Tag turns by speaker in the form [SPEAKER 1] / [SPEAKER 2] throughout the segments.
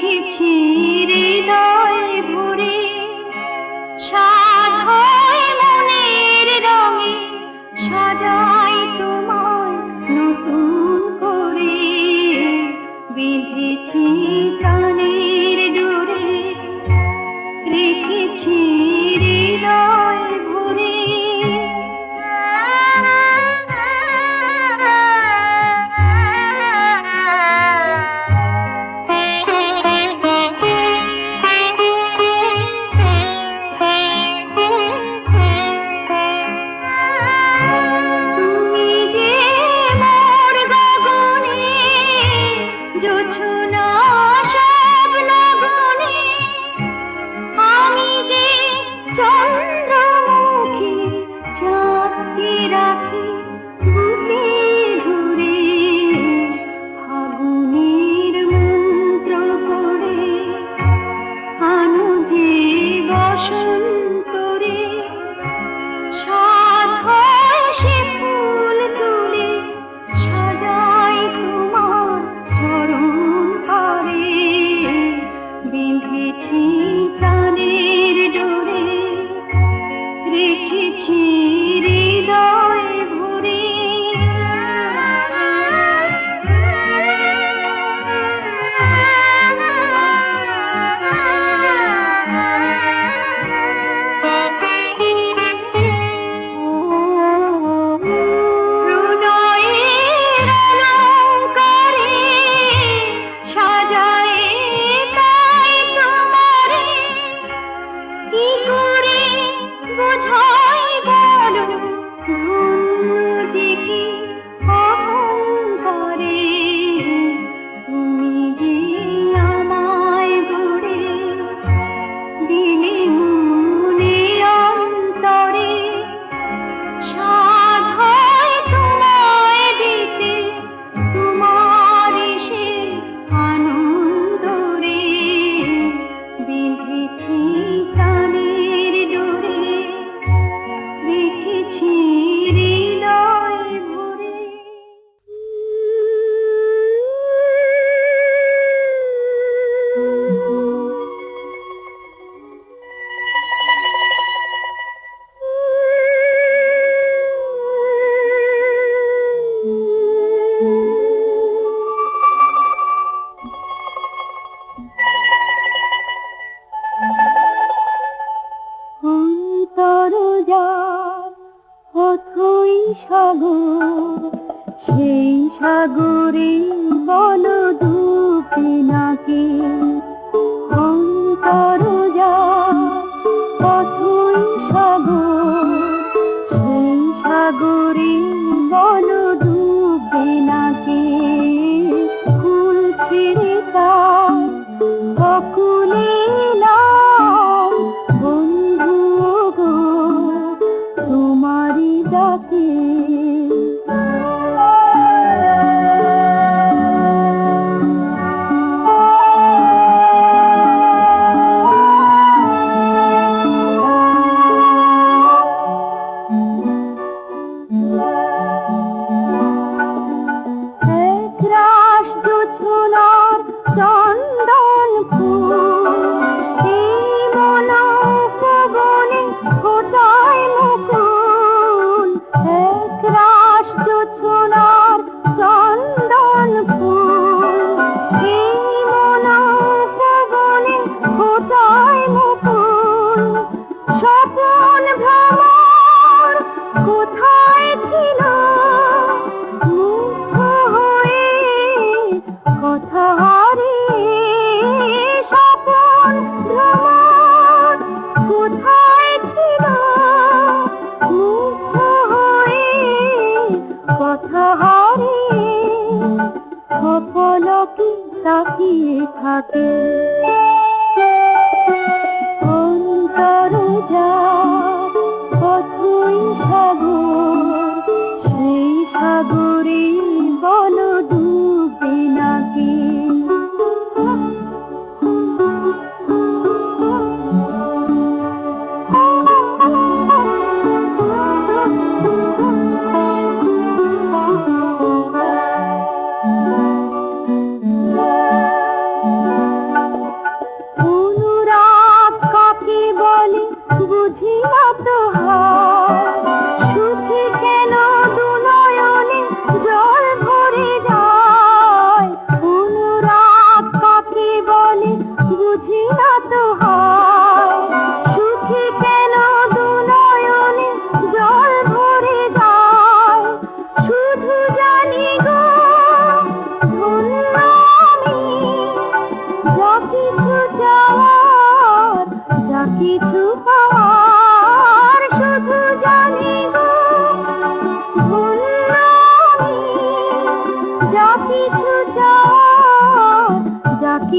[SPEAKER 1] রেখেছি হৃদয় ভরে, সাধ হয় মনের রঙে, সাজাই তোমায় নতুন করে। বেঁধেছি প্রাণের ডোরে, রেখেছি হৃদয় ভরে। সেই সাগরে বল ডুবে নাকি অন্তর পথই সাগর, সেই সাগরে বল ডুবে নাকি কুল ছেড়ে তার বকুলে নাম বন্ধু গো তোমারই ডাকে। পলকে তাকিয়ে থাকে অন্তর পথই সাগর, সেই সাগরে বল ডুবে নাকি।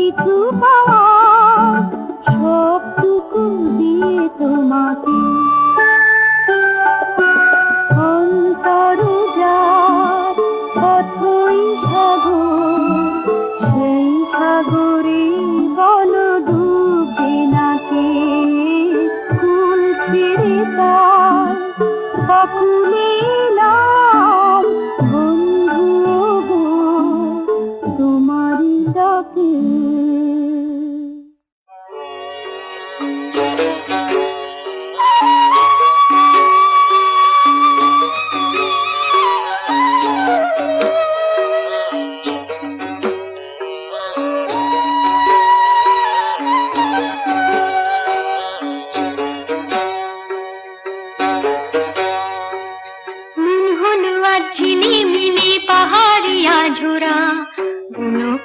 [SPEAKER 1] কিছু পাওয়া সবটুকু দিয়ে তোমাকে অন্তরে যার অথই সাগর সেই সাগরে বল ডুবে নাকে ফুল ছেড়ে তার বকুলে নাম বন্ধু গো তোমারই ডাকে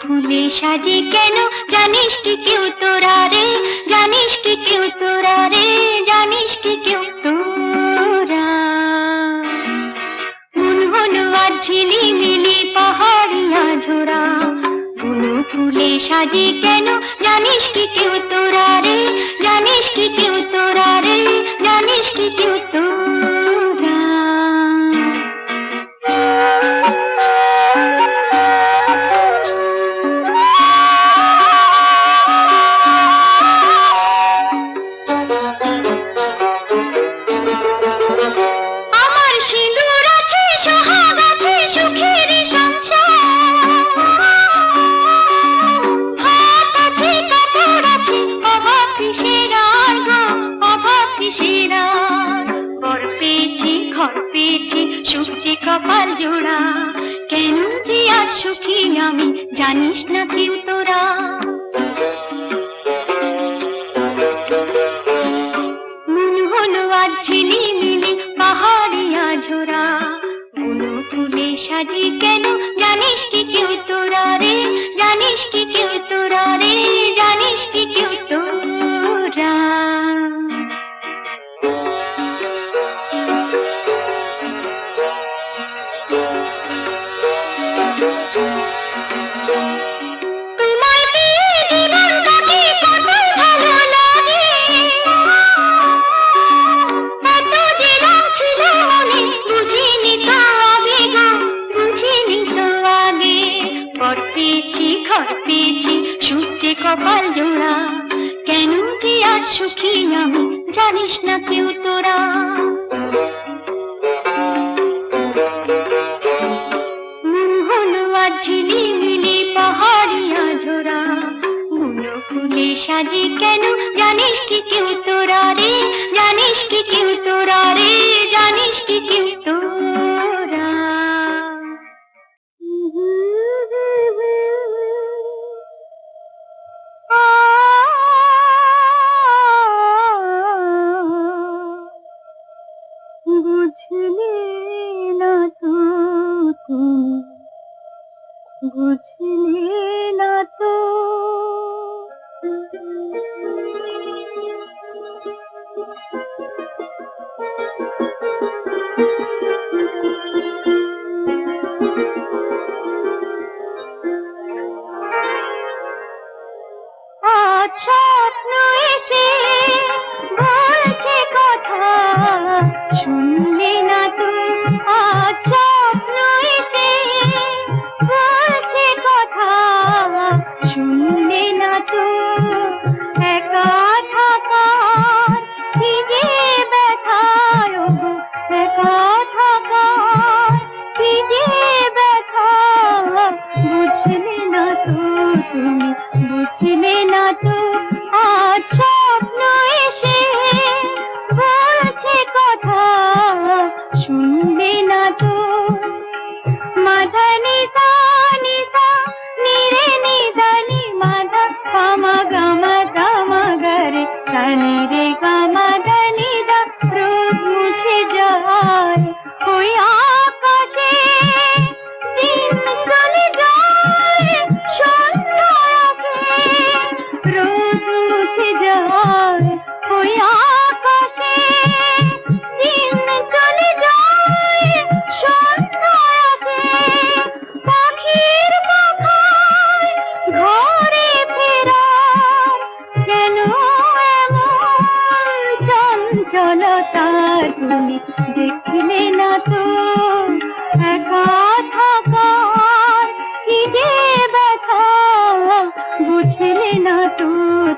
[SPEAKER 1] ফুলে সাজে কেন জানিস কি কেউ তোরা রে জানিস কি কেউ তোরা রে জানিস কি কেউ তোরা মন হলো আজ ঝিলিমিলি পাহাড়িয়া ঝোরা বুনো ফুলে সাজে কেন জানিস কি কেউ তোরা রে জানিস কি কেউ তোরা রে জানিস কি কেউ তোরা কপাল জোড়া কেন যে আর সুখী আমি জানিস না কেউ তোরা মন হলো আজ ঝিলিমিলি পাহাড়িয়া ঝোরা বুনো ফুলে সাজে কেন জানিস কি কেউ তোরা রে জানিস কি কেউ তোরা রে জানিস কি কেউ তোরা কপাল জোড়া কেন যে আর সুখী আমি জানিস না কেউ তোরা মন হলো আজ ঝিলিমিলি পাহাড়িয়া ঝোরা বুনো ফুলে সাজে কেন জানিস কি কেউ তোরা রে জানিস কি কেউ তোরা রে জানিস কি কেউ তোরা বুঝলে না তো তুমি বুঝলে না তো স্বপ্ন এসে বলছে কথা শুনলে না তো স্বপ্ন এসে বলছে কথা শুনলে না তো একা থাকার কি যে ব্যথা একা থাকার কি যে ব্যথা বুঝলে না তো তুমি বুঝলে না তো স্বপ্ন এসে বলছে কথা শুনবে না তো মাধা নিধা নিধা নিরে নিধা নি মাধা কামা গামা গামা গরে কানি রে গামা ধনি দা রোদ মুছে যায় ওই আকাশে দিন চলে যায় সন্ধ্যা আসে রোদ মুছে যায় ওই আকাশে দিন চলে যায় সন্ধ্যা আসে পাখির পাখায় ঘরে একাকার, তুমি দেখলে না তো একা থাকার কি যে ব্যথা, বুঝলে না তো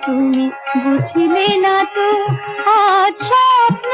[SPEAKER 1] তুমি, বুঝলে না তো। আজ স্বপ্ন